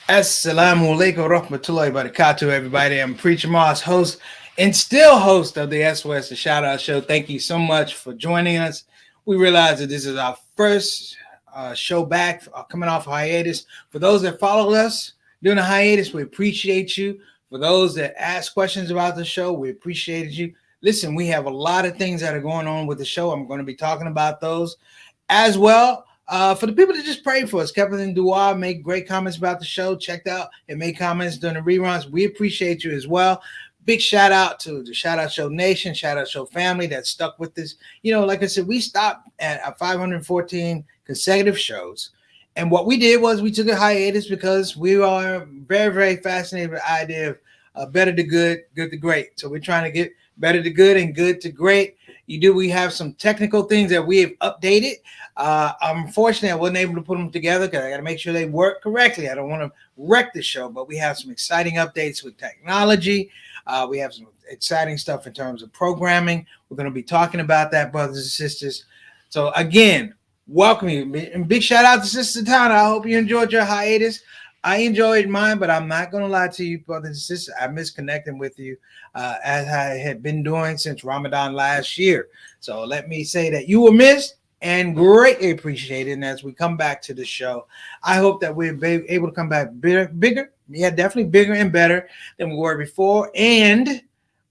Assalamu alaikum rahmatullahi barakatuh, everybody. I'm Preacher Moss, host and still host of the SOS, the Shout Out Show. Thank you so much for joining us. We realize that this is our first show back, coming off hiatus. For those that followed us during the hiatus, we appreciate you. For those that ask questions about the show, we appreciated you. Listen, we have a lot of things that are going on with the show. I'm going to be talking about those as well. For the people that just prayed for us, kept us in dua, made great comments about the show, checked out and made comments during the reruns. We appreciate you as well. Big shout out to the Shout Out Show Nation, Shout Out Show family that stuck with this. You know, like I said, we stopped at 514 consecutive shows. And what we did was we took a hiatus because we are very, very fascinated with the idea of better to good, good to great. So we're trying to get better to good and good to great. We have some technical things that we have updated. Unfortunately, I wasn't able to put them together because I got to make sure they work correctly. I don't want to wreck the show, but we have some exciting updates with technology. We have some exciting stuff in terms of programming. We're going to be talking about that, brothers and sisters. So again, welcome you. And big shout out to Sister Tana. I hope you enjoyed your hiatus. I enjoyed mine, but I'm not going to lie to you, brothers and sisters. I miss connecting with you as I had been doing since Ramadan last year. So let me say that you were missed and greatly appreciated. And as we come back to the show, I hope that we're able to come back bigger. Yeah, definitely bigger and better than we were before. And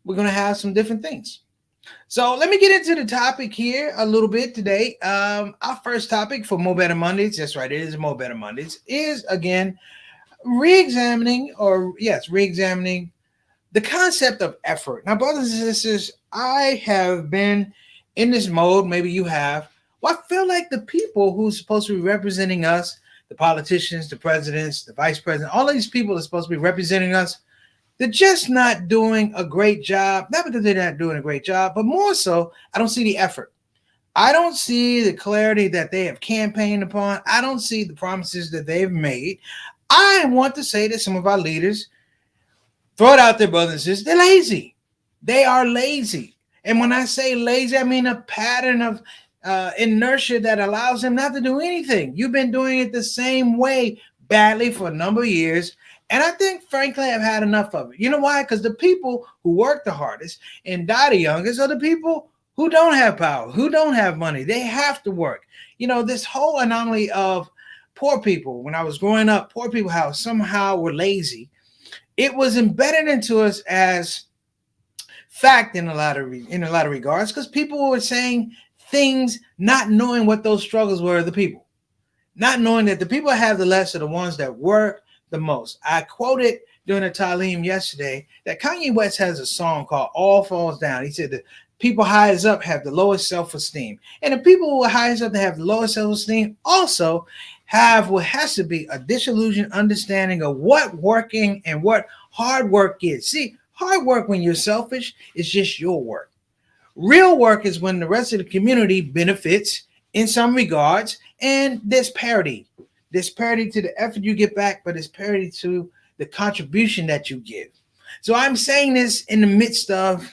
we're going to have some different things. So let me get into the topic here a little bit today. Our first topic for Mo Better Mondays, that's right, it is Mo Better Mondays, is again re-examining the concept of effort. Now, brothers and sisters, I have been in this mode, maybe you have. Well, I feel like the people who's supposed to be representing us, the politicians, the presidents, the vice president, all of these people are supposed to be representing us, they're just not doing a great job. Not because they're not doing a great job, but more so, I don't see the effort. I don't see the clarity that they have campaigned upon. I don't see the promises that they've made. I want to say that some of our leaders, throw it out there, brothers and sisters, they're lazy. They are lazy. And when I say lazy, I mean a pattern of inertia that allows them not to do anything. You've been doing it the same way badly for a number of years. And I think, frankly, I've had enough of it. You know why? Because the people who work the hardest and die the youngest are the people who don't have power, who don't have money. They have to work. You know, this whole anomaly of poor people, when I was growing up, poor people how somehow were lazy. It was embedded into us as fact in a lot of regards because people were saying things not knowing what those struggles were of the people, not knowing that the people that have the less are the ones that work the most. I quoted during a Talim yesterday that Kanye West has a song called All Falls Down. He said the people highest up have the lowest self-esteem. And the people who are highest up that have the lowest self-esteem also have what has to be a disillusioned understanding of what working and what hard work is. See, hard work when you're selfish is just your work. Real work is when the rest of the community benefits in some regards, and there's parity. There's parity to the effort you get back, but there's parity to the contribution that you give. So I'm saying this in the midst of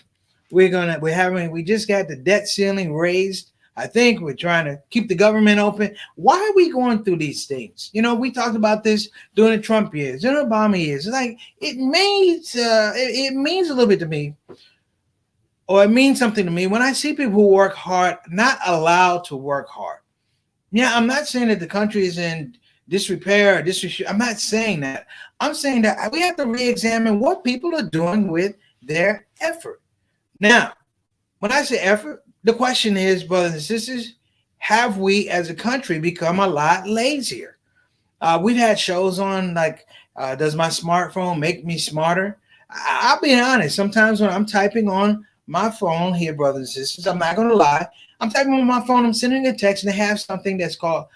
we just got the debt ceiling raised. I think we're trying to keep the government open. Why are we going through these things? You know, we talked about this during the Trump years, during the Obama years. It's like it means a little bit to me, or it means something to me when I see people who work hard not allowed to work hard. Yeah, I'm not saying that the country is in disrepair or disrepute. I'm not saying that. I'm saying that we have to re-examine what people are doing with their effort. Now, when I say effort, the question is, brothers and sisters, have we as a country become a lot lazier? We've had shows on like, does my smartphone make me smarter? I'll be honest. Sometimes when I'm typing on my phone here, brothers and sisters, I'm not going to lie. I'm typing on my phone, I'm sending a text, and they have something that's called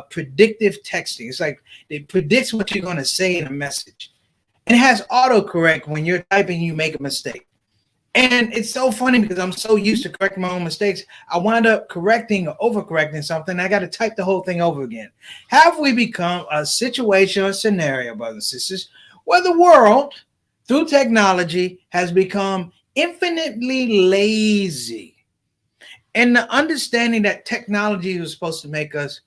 predictive texting. It's like it predicts what you're going to say in a message. And it has autocorrect when you're typing, you make a mistake. And it's so funny because I'm so used to correcting my own mistakes. I wind up correcting or overcorrecting something. I got to type the whole thing over again. Have we become a situation or scenario, brothers and sisters, where the world, through technology, has become infinitely lazy? And the understanding that technology was supposed to make us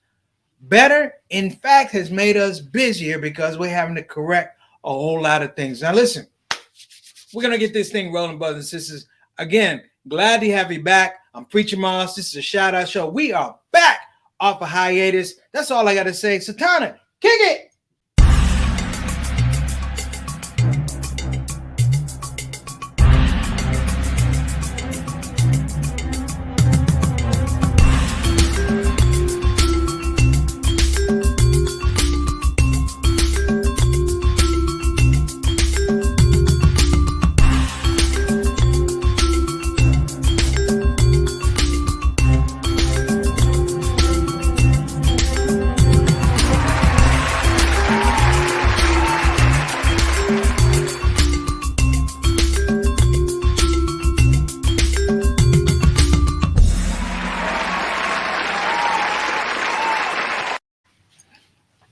Better, in fact, has made us busier because we're having to correct a whole lot of things. Now, listen, we're going to get this thing rolling, brothers and sisters. Again, glad to have you back. I'm Preacher Moss. This is a shout out show. We are back off a hiatus. That's all I got to say. Satana, kick it.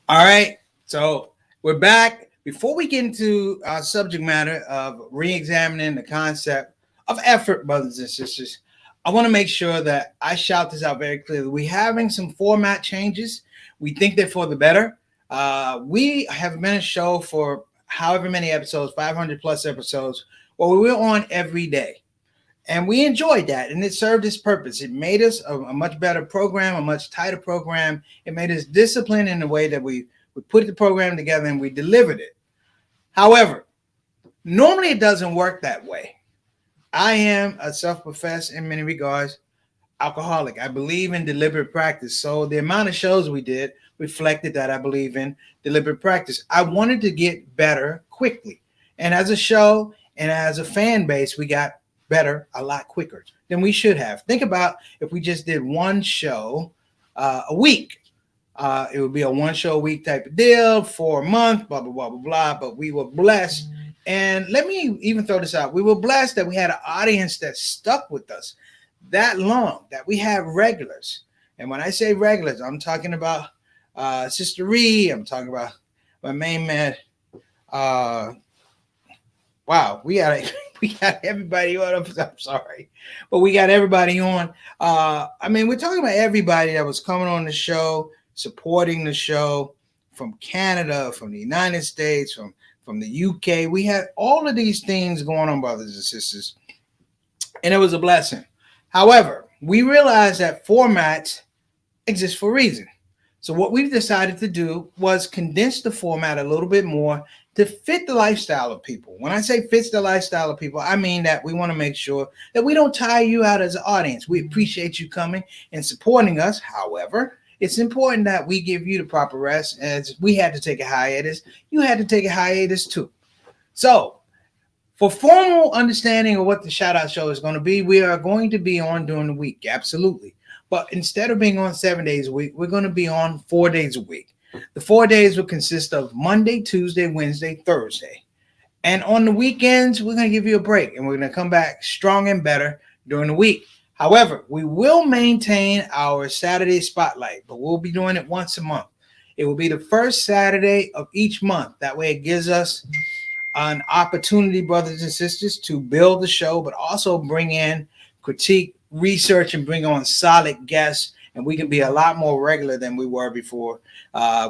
All right, so we're back. Before we get into our subject matter of re-examining the concept of effort, brothers and sisters, I want to make sure that I shout this out very clearly. We're having some format changes. We think they're for the better. We have been a show for however many episodes, 500 plus episodes, where we were on every day. And we enjoyed that, and it served its purpose. It made us a much better program, a much tighter program. It made us disciplined in the way that we put the program together and we delivered it. However, normally it doesn't work that way. I am a self-professed, in many regards, alcoholic. I believe in deliberate practice. So the amount of shows we did reflected that I believe in deliberate practice. I wanted to get better quickly. And as a show and as a fan base, we got better a lot quicker than we should have. Think about if we just did one show a week. It would be a one show a week type of deal for a month, blah, blah, blah, blah, blah. But we were blessed. And let me even throw this out. We were blessed that we had an audience that stuck with us that long, that we have regulars. And when I say regulars, I'm talking about Sister Ree. I'm talking about my main man. Wow, we got everybody on. I'm sorry, but we got everybody on. I mean, we're talking about everybody that was coming on the show, supporting the show from Canada, from the United States, from the UK. We had all of these things going on, brothers and sisters, and it was a blessing. However, we realized that formats exist for a reason. So what we've decided to do was condense the format a little bit more to fit the lifestyle of people. When I say fits the lifestyle of people, I mean that we want to make sure that we don't tire you out as an audience. We appreciate you coming and supporting us. However, it's important that we give you the proper rest. As we had to take a hiatus, you had to take a hiatus too. So for formal understanding of what the Shout Out Show is going to be, we are going to be on during the week. Absolutely. But instead of being on 7 days a week, we're going to be on 4 days a week. The 4 days will consist of Monday, Tuesday, Wednesday, Thursday. And on the weekends, we're going to give you a break and we're going to come back strong and better during the week. However, we will maintain our Saturday spotlight, but we'll be doing it once a month. It will be the first Saturday of each month. That way it gives us an opportunity, brothers and sisters, to build the show, but also bring in critique, research, and bring on solid guests. And we can be a lot more regular than we were before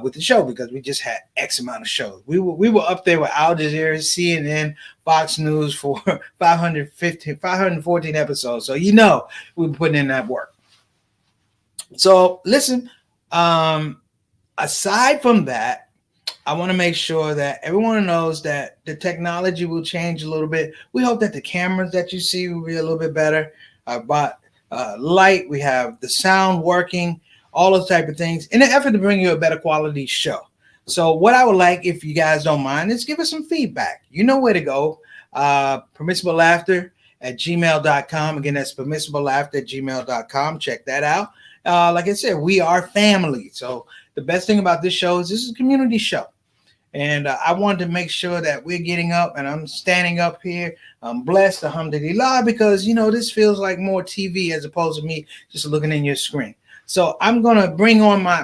with the show because we just had X amount of shows. We were up there with Al Jazeera, CNN, Fox News for 514 episodes. So, we were putting in that work. So listen, aside from that, I want to make sure that everyone knows that the technology will change a little bit. We hope that the cameras that you see will be a little bit better. But light, we have the sound working, all those type of things in an effort to bring you a better quality show. So what I would like, if you guys don't mind, is give us some feedback. You know where to go. permissiblelaughter@gmail.com. Again, that's permissiblelaughter@gmail.com. Check that out. Like I said, we are family. So the best thing about this show is this is a community show. And I wanted to make sure that we're getting up and I'm standing up here. I'm blessed, alhamdulillah, because, this feels like more TV as opposed to me just looking in your screen. So I'm going to bring on my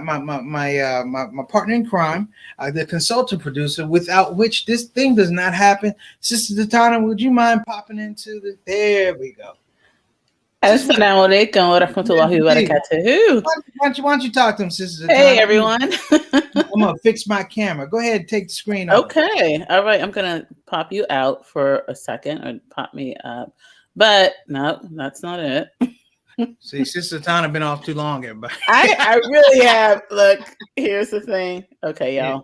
partner in crime, the consultant producer, without which this thing does not happen. Sister Tatana, would you mind popping into there we go. Assalamualaikum warahmatullahi wabarakatuh. Why don't you talk to them, Sister Hey, Zatanna? everyone. I'm gonna fix my camera. Go ahead and take the screen over. Okay. All right. I'm going to pop you out for a second or pop me up. But no, that's not it. See, Sister Zatanna been off too long, everybody. I really have. Look, here's the thing. Okay, y'all.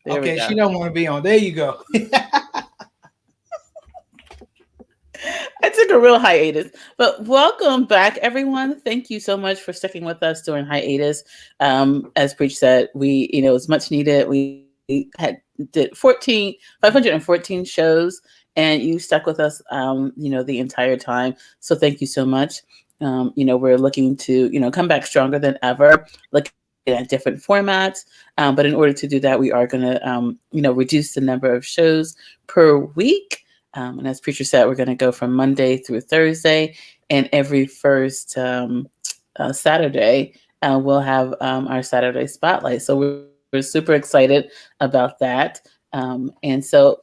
There we go. She don't want to be on. There you go. I took a real hiatus, but welcome back, everyone. Thank you so much for sticking with us during hiatus. As Preach said, it was much needed. We did 514 shows, and you stuck with us, the entire time. So thank you so much. We're looking to, come back stronger than ever, looking at different formats. But in order to do that, we are going to, reduce the number of shows per week. And as Preacher said, we're going to go from Monday through Thursday, and every first Saturday, we'll have our Saturday Spotlight. So we're super excited about that. And so,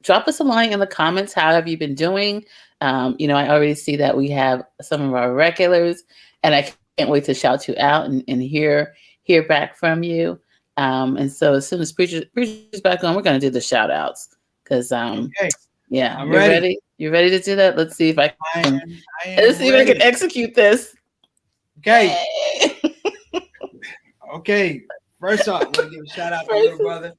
drop us a line in the comments. How have you been doing? I already see that we have some of our regulars, and I can't wait to shout you out and hear back from you. And so as soon as Preacher's back on, we're going to do the shout outs because Okay. yeah, I'm you're ready. ready. You ready to do that? Let's see if I can. Let's see if I can execute this. Okay. Okay. First off, I want to give a shout out to little brother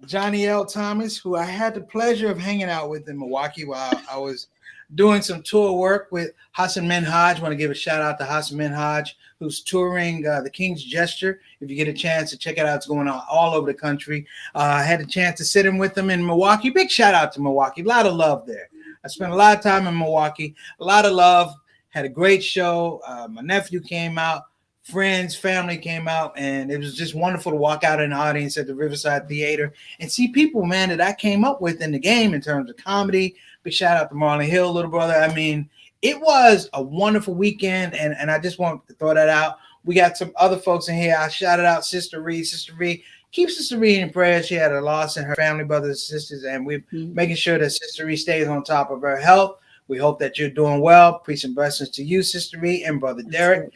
Johnny L. Thomas, who I had the pleasure of hanging out with in Milwaukee while I was doing some tour work with Hassan Minhaj. I want to give a shout out to Hassan Minhaj, who's touring the King's Gesture. If you get a chance to check it out, it's going on all over the country. I had a chance to sit in with them in Milwaukee. Big shout out to Milwaukee. A lot of love there. I spent a lot of time in Milwaukee. A lot of love. Had a great show. My nephew came out. Friends, family came out, and it was just wonderful to walk out in the audience at the Riverside Theater and see people, man, that I came up with in the game in terms of comedy. Big shout out to Marlon Hill, little brother. I mean, it was a wonderful weekend, and I just want to throw that out. We got some other folks in here. I shouted out Sister Reed. Sister Reed, keep Sister Reed in prayer. She had a loss in her family, brothers and sisters, and we're making sure that Sister Reed stays on top of her health. We hope that you're doing well. Peace and blessings to you, Sister Reed, and Brother Derek.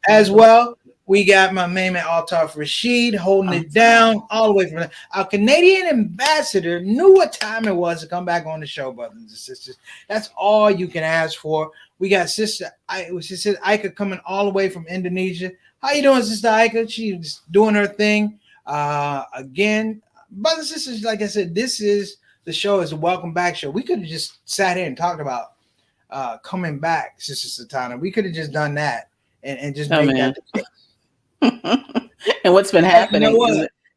As well, we got my main man Altaf Rashid holding it down all the way from our Canadian ambassador. Knew what time it was to come back on the show, brothers and sisters. That's all you can ask for. We got Sister Ika coming all the way from Indonesia. How you doing, Sister Ika? She's doing her thing. Again, brothers and sisters, like I said, this is the show. Is a welcome back show. We could have just sat here and talked about coming back, Sister Satana. We could have just done that. And just make that and what's been happening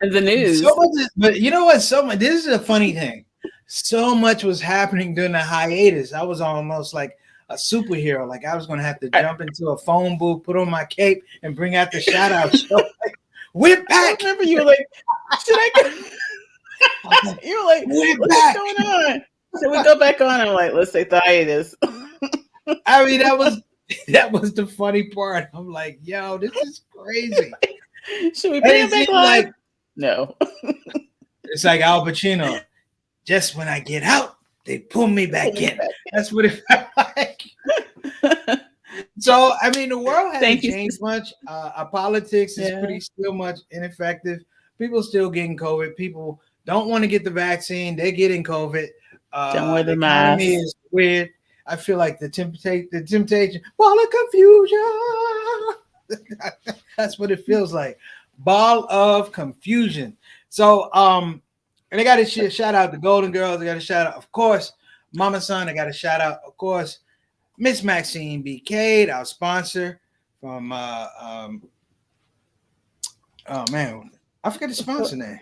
in the news. So much, but you know what? This is a funny thing. So much was happening during the hiatus. I was almost like a superhero. Like I was going to have to jump into a phone booth, put on my cape, and bring out the shout out show. Like, we're back. I remember you were like, should I go? You were like, what's going on? So we go back on. I'm like, let's say the hiatus. I mean, that was the funny part. I'm like, yo, this is crazy. Should we bring it back live? Like, no. It's like Al Pacino. Just when I get out, they pull me back in. That's what it felt like. So, I mean, the world hasn't changed much. Our politics is pretty still much ineffective. People still getting COVID. People don't want to get the vaccine. They're getting COVID. Don't wear the economy mask. Is weird. I feel like the temptation, ball of confusion. That's what it feels like. Ball of confusion. So, and I got to shout out the Golden Girls. I got to shout out, of course, Mama Son. I got to shout out, of course, Miss Maxine B. Cade, our sponsor from, oh man, I forget the sponsor name.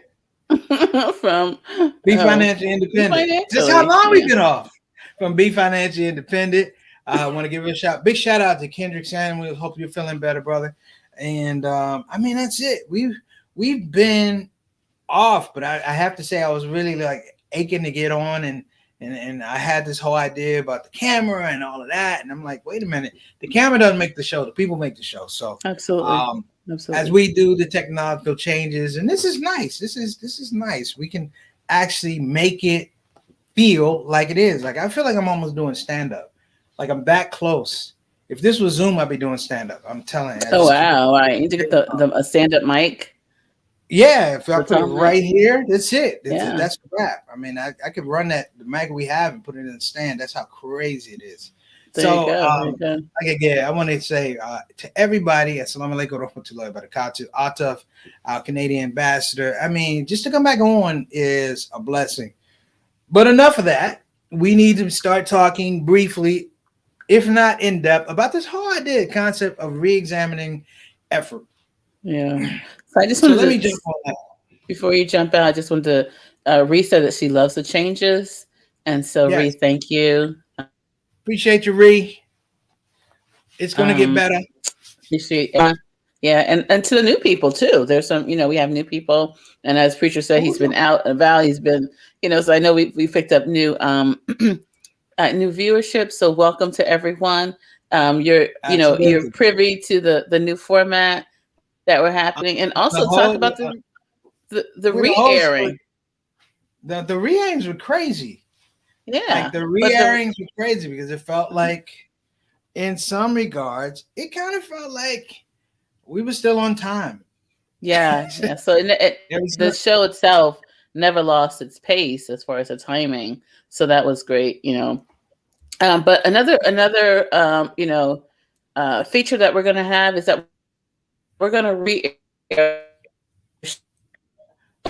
From Be Financially Independent. Just how long we been off. From Be Financially Independent. I want to give a big shout out to Kendrick Samuel. Hope you're feeling better, brother. And I mean, that's it. We've been off, but I have to say I was really like aching to get on, and I had this whole idea about the camera and all of that. And I'm like, wait a minute, the camera doesn't make the show, the people make the show. So absolutely. As we do the technological changes, and this is nice. This is nice. We can actually make it feel like it is. Like I feel like I'm almost doing stand-up. Like I'm that close. If this was Zoom, I'd be doing stand up. I'm telling you, I Oh just keep it. wow! All right, you need to get the a stand up mic. Yeah, if I The put it tall mic. right here, that's it. Yeah, That's a wrap. I mean, I could run that the mag we have and put it in the stand. That's how crazy it is. there you So, go. There you go. okay, yeah, I want to say to everybody, assalamu alaikum warahmatullahi wabarakatuh, Ataf, our Canadian ambassador. I mean, just to come back on is a blessing. But enough of that. We need to start talking briefly, if not in depth, about this whole idea concept of re-examining effort. Yeah. So I just So let me wanted to, jump on that. before you jump out, I just wanted to Ree said that she loves the changes, and so Ree, Yes, thank you. appreciate you, Ree. It's gonna get Um, better. appreciate yeah, and to the new people too. There's some, we have new people, and as preacher said, Oh, he's been out and about. He's been, so I know we picked up new new viewership. So welcome to everyone. You're absolutely. privy to the new format that we're I'm happening, and the also talk whole about the we're the host for re-airing. the re-airings were crazy. Like Yeah, the but re-airings were crazy because it felt like, in some regards, it kind of felt like we were still on time. yeah. So There was the show itself never lost its pace as far as the timing. So that was great. But another feature that we're going to have is that we're going to re-air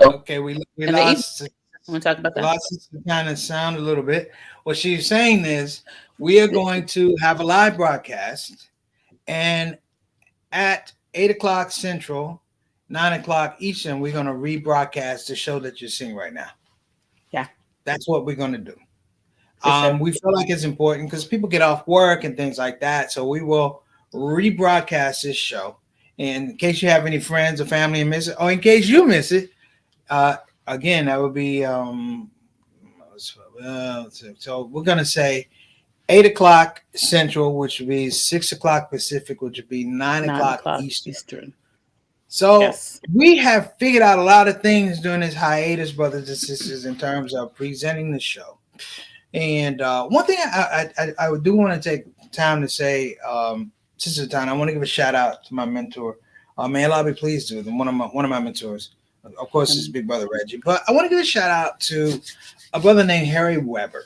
okay. We in the evening. lost Want to talk about we that? lost this kind of sound a little bit. What she's saying is we are going to have a live broadcast, and at 8 o'clock Central, 9 o'clock Eastern, we're going to rebroadcast the show that you're seeing right now. Yeah, That's what we're going to do. for sure. We feel like it's important because people get off work and things like that. So we will rebroadcast this show. And in case you have any friends or family and miss it, or in case you miss it, uh, again, that would be so we're gonna say 8 o'clock Central, which would be 6 o'clock Pacific, which would be nine 9 o'clock o'clock Eastern. Eastern. So Yes. we have figured out a lot of things during this hiatus, brothers and sisters, in terms of presenting the show. And one thing I do want to take time to say, Sister Tana, I want to give a shout out to my mentor. May Allah be pleased with him, one of my mentors. Of course, his big brother Reggie. But I want to give a shout out to a brother named Harry Weber.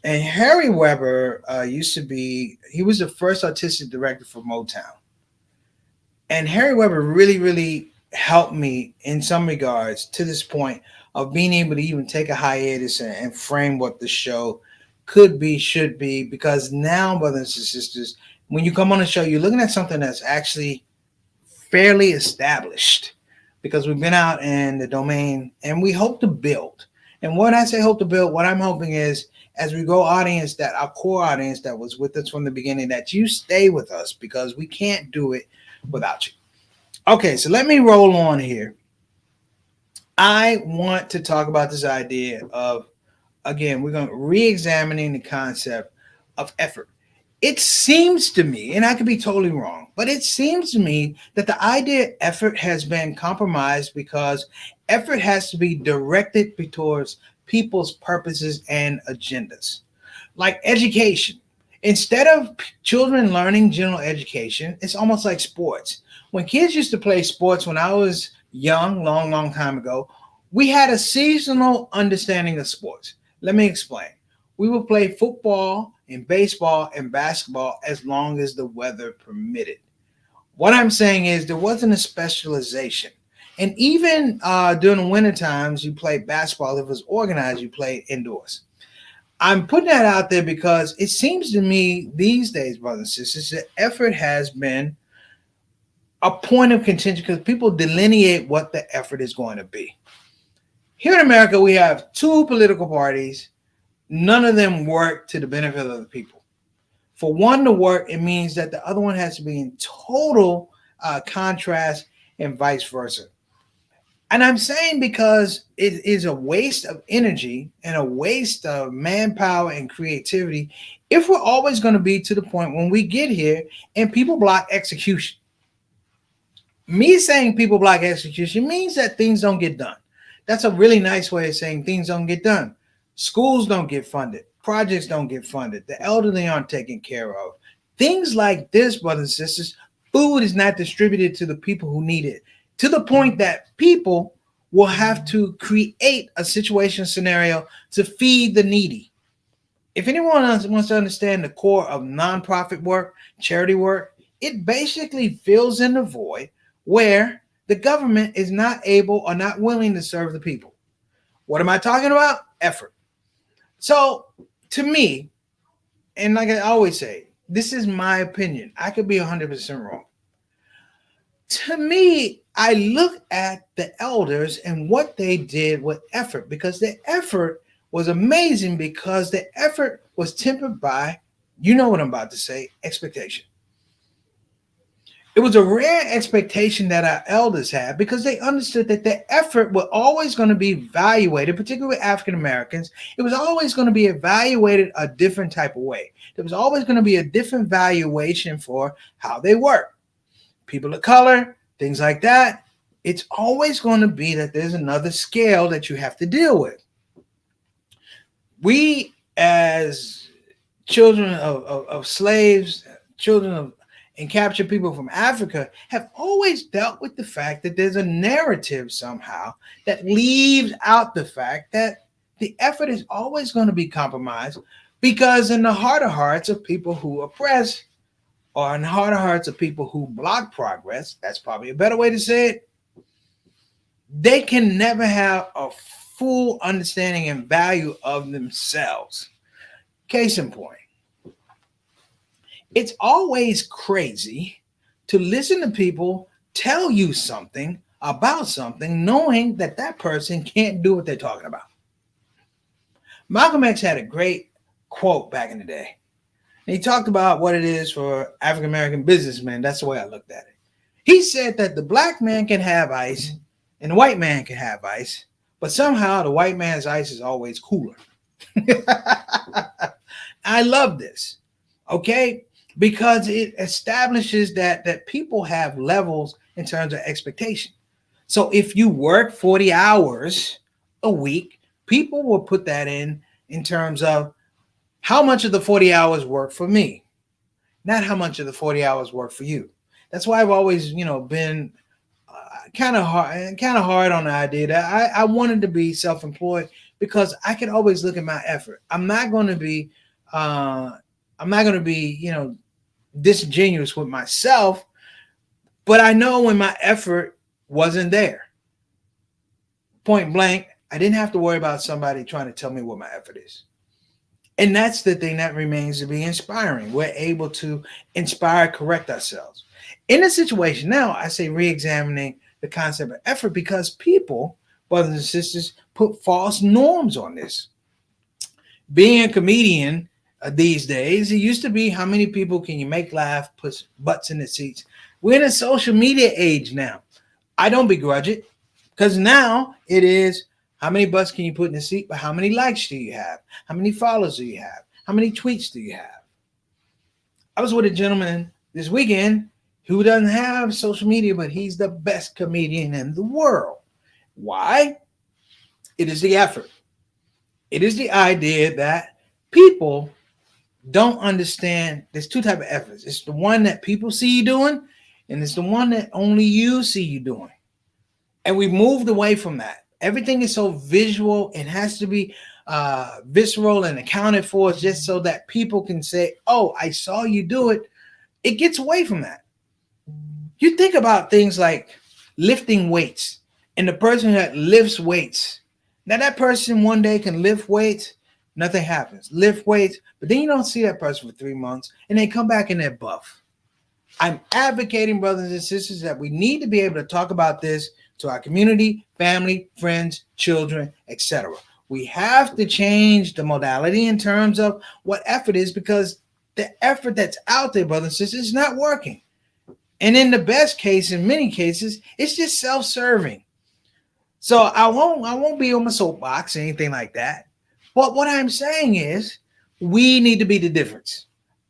And Harry Weber he was the first artistic director for Motown. And Harry Weber really, really helped me in some regards to this point of being able to even take a hiatus and frame what the show could be, should be. Because now, brothers and sisters, when you come on the show, you're looking at something that's actually fairly established because we've been out in the domain and we hope to build. And when I say hope to build, what I'm hoping is as we grow audience, that our core audience that was with us from the beginning, that you stay with us because we can't do it without you. Okay, so let me roll on here. I want to talk about this idea of, again, we're going to re-examining the concept of effort. It seems to me, and I could be totally wrong, but it seems to me that the idea of effort has been compromised because effort has to be directed towards people's purposes and agendas. Like education. Instead of children learning general education, it's almost like sports. When kids used to play sports when I was young, long, long time ago, we had a seasonal understanding of sports. Let me explain. We would play football and baseball and basketball as long as the weather permitted. What I'm saying is there wasn't a specialization. And even during the winter times, you played basketball. If it was organized, you played indoors. I'm putting that out there because it seems to me these days, brothers and sisters, that effort has been a point of contention because people delineate what the effort is going to be. Here in America, we have two political parties. None of them work to the benefit of the people. For one to work, it means that the other one has to be in total contrast and vice versa. And I'm saying because it is a waste of energy and a waste of manpower and creativity if we're always going to be to the point when we get here and people block execution. Me saying people block execution means that things don't get done. That's a really nice way of saying things don't get done. Schools don't get funded. Projects don't get funded. The elderly aren't taken care of. Things like this, brothers and sisters, food is not distributed to the people who need it, to the point that people will have to create a situation scenario to feed the needy. If anyone else wants to understand the core of nonprofit work, charity work, it basically fills in the void where the government is not able or not willing to serve the people. What am I talking about? Effort. So, to me, and like I always say, this is my opinion. I could be 100% wrong. To me, I look at the elders and what they did with effort, because the effort was amazing, because the effort was tempered by, you know what I'm about to say, expectation. It was a rare expectation that our elders had, because they understood that the effort was always going to be evaluated, particularly with African Americans. It was always going to be evaluated a different type of way. There was always going to be a different valuation for how they work. People of color, things like that. It's always going to be that there's another scale that you have to deal with. We, as children of slaves, children of and captured people from Africa, have always dealt with the fact that there's a narrative somehow that leaves out the fact that the effort is always going to be compromised, because in the heart of hearts of people who oppress, or in the heart of hearts of people who block progress, that's probably a better way to say it, they can never have a full understanding and value of themselves. Case in point, it's always crazy to listen to people tell you something about something, knowing that that person can't do what they're talking about. Malcolm X had a great quote back in the day. He talked about what it is for African American businessmen. That's the way I looked at it. He said that the black man can have ice and the white man can have ice, but somehow the white man's ice is always cooler. I love this, okay? Because it establishes that people have levels in terms of expectation. So if you work 40 hours a week, people will put that in terms of how much of the 40 hours work for me, not how much of the 40 hours work for you. That's why I've always, been kind of hard on the idea that I wanted to be self-employed, because I could always look at my effort. I'm not going to be, disingenuous with myself, but I know when my effort wasn't there. Point blank, I didn't have to worry about somebody trying to tell me what my effort is. And that's the thing that remains to be inspiring. We're able to inspire, correct ourselves. In a situation now, I say re-examining the concept of effort, because people, brothers and sisters, put false norms on this. Being a comedian these days, it used to be how many people can you make laugh, put butts in the seats. We're in a social media age now. I don't begrudge it, because now it is how many butts can you put in the seat, but how many likes do you have? How many followers do you have? How many tweets do you have? I was with a gentleman this weekend who doesn't have social media, but he's the best comedian in the world. Why? It is the effort. It is the idea that people don't understand. There's two types of efforts. It's the one that people see you doing, and it's the one that only you see you doing. And we've moved away from that. Everything is so visual. It has to be visceral and accounted for, just so that people can say, oh, I saw you do it. It gets away from that. You think about things like lifting weights, and the person that lifts weights. Now that person one day can lift weights, nothing happens. Lift weights, but then you don't see that person for 3 months, and they come back and they're buff. I'm advocating, brothers and sisters, that we need to be able to talk about this to our community, family, friends, children, etc. We have to change the modality in terms of what effort is, because the effort that's out there, brothers and sisters, is not working. And in the best case, in many cases, it's just self-serving. So I won't be on my soapbox or anything like that. But what I'm saying is, we need to be the difference.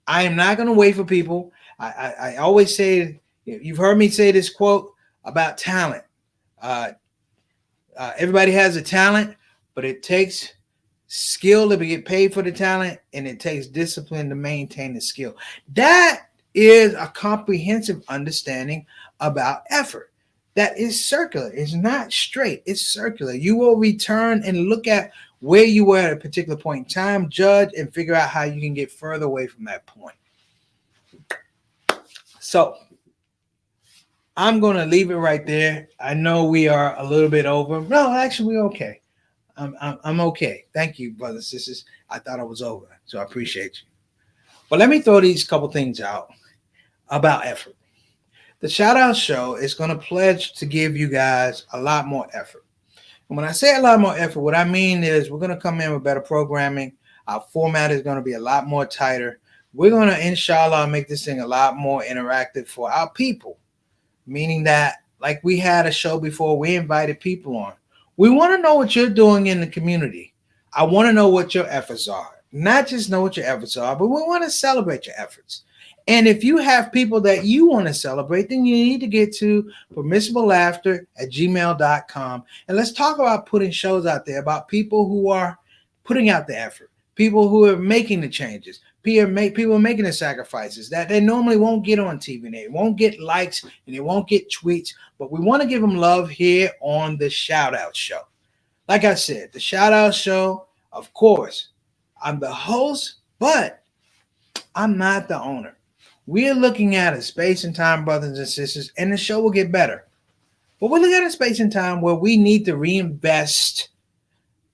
I am not going to wait for people. I always say, you've heard me say this quote about talent. Everybody has a talent, but it takes skill to get paid for the talent, and it takes discipline to maintain the skill. That is a comprehensive understanding about effort. That is circular. It's not straight. It's circular. You will return and look at where you were at a particular point in time, judge, and figure out how you can get further away from that point. So I'm going to leave it right there. I know we are a little bit over. No, actually, we're okay. I'm okay. Thank you, brothers and sisters. I thought I was over, so I appreciate you. But let me throw these couple things out about effort. The Shout Out Show is going to pledge to give you guys a lot more effort. And when I say a lot more effort, what I mean is we're going to come in with better programming. Our format is going to be a lot more tighter. We're going to, inshallah, make this thing a lot more interactive for our people. Meaning that, like we had a show before, we invited people on. We want to know what you're doing in the community. I want to know what your efforts are. Not just know what your efforts are, but we want to celebrate your efforts. And if you have people that you want to celebrate, then you need to get to permissiblelaughter@gmail.com. And let's talk about putting shows out there about people who are putting out the effort, people who are making the changes, people are making the sacrifices that they normally won't get on TV. They won't get likes and they won't get tweets, but we want to give them love here on the Shout Out Show. Like I said, the Shout Out Show, of course, I'm the host, but I'm not the owner. We're looking at a space and time, brothers and sisters, and the show will get better. But we're looking at a space and time where we need to reinvest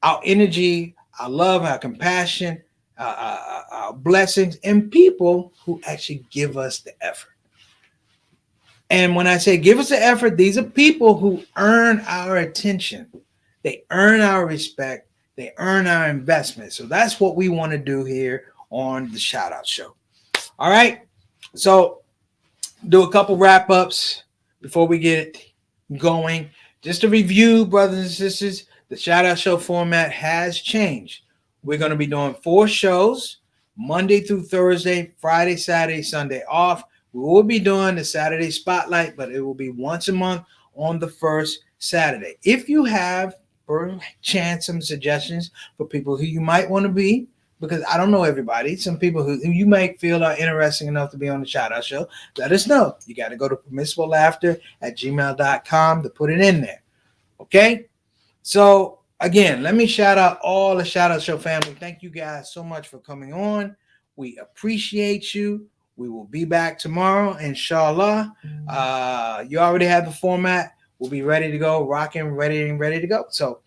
our energy, our love, our compassion, our blessings, and people who actually give us the effort. And when I say give us the effort, these are people who earn our attention. They earn our respect. They earn our investment. So that's what we want to do here on the Shout Out Show. All right. So do a couple wrap ups before we get going. Just to review, brothers and sisters, the Shout Out Show format has changed. We're going to be doing 4 shows, Monday through Thursday, Friday, Saturday, Sunday off. We will be doing the Saturday Spotlight, but it will be once a month on the first Saturday. If you have, per chance, some suggestions for people who you might want to be, because I don't know everybody, some people who you might feel are interesting enough to be on the Shout Out Show, let us know. You got to go to permissiblelaughter@gmail.com to put it in there. Okay? So, again, let me shout out all the Shout Out Show family. Thank you guys so much for coming on. We appreciate you. We will be back tomorrow, inshallah. You already have the format. We'll be ready to go, rocking, ready to go. So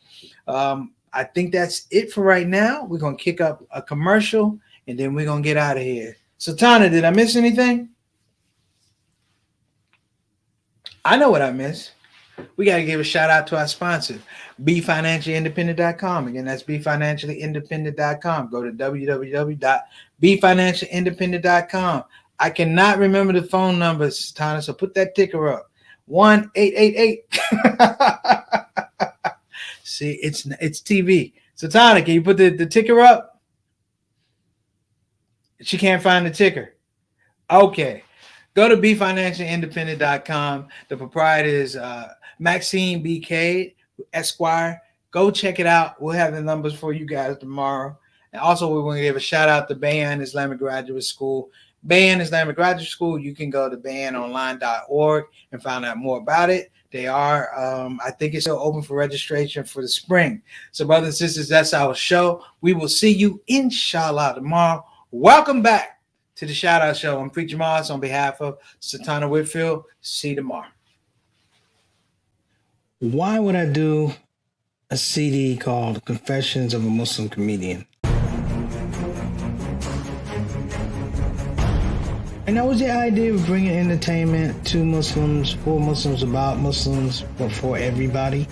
I think that's it for right now. We're going to kick up a commercial, and then we're going to get out of here. So, Tana, did I miss anything? I know what I missed. We got to give a shout out to our sponsor, BeFinanciallyIndependent.com. Again, that's BeFinanciallyIndependent.com. Go to www.BeFinanciallyIndependent.com. I cannot remember the phone numbers, Tana, so put that ticker up. 1-888. See, it's TV. So, Tana, can you put the ticker up? She can't find the ticker. Okay. Go to BeFinanciallyIndependent.com. The proprietor is Maxine BK, Esquire. Go check it out. We'll have the numbers for you guys tomorrow. And also, we're going to give a shout out to Bayan Islamic Graduate School. Bayan Islamic Graduate School, you can go to bayanonline.org and find out more about it. They are, I think it's still open for registration for the spring. So, brothers and sisters, that's our show. We will see you, inshallah, tomorrow. Welcome back to the Shout Out Show. I'm Preacher Moss on behalf of Satana Whitfield. See you tomorrow. Why would I do a CD called Confessions of a Muslim Comedian? And that was the idea of bringing entertainment to Muslims, for Muslims, about Muslims, but for everybody.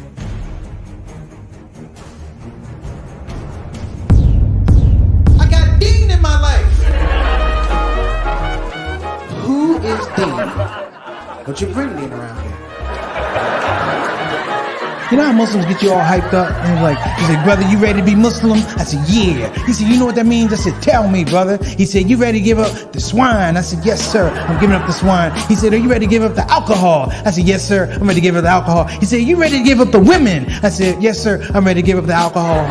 I got Dean in my life. Who is Dean? But you bring Dean around here. You know how Muslims get you all hyped up? And he said, brother, you ready to be Muslim? I said, yeah. He said, you know what that means? I said, tell me, brother. He said, you ready to give up the swine? I said, yes, sir. I'm giving up the swine. He said, are you ready to give up the alcohol? I said, yes, sir. I'm ready to give up the alcohol. He said, you ready to give up the women? I said, yes, sir. I'm ready to give up the alcohol.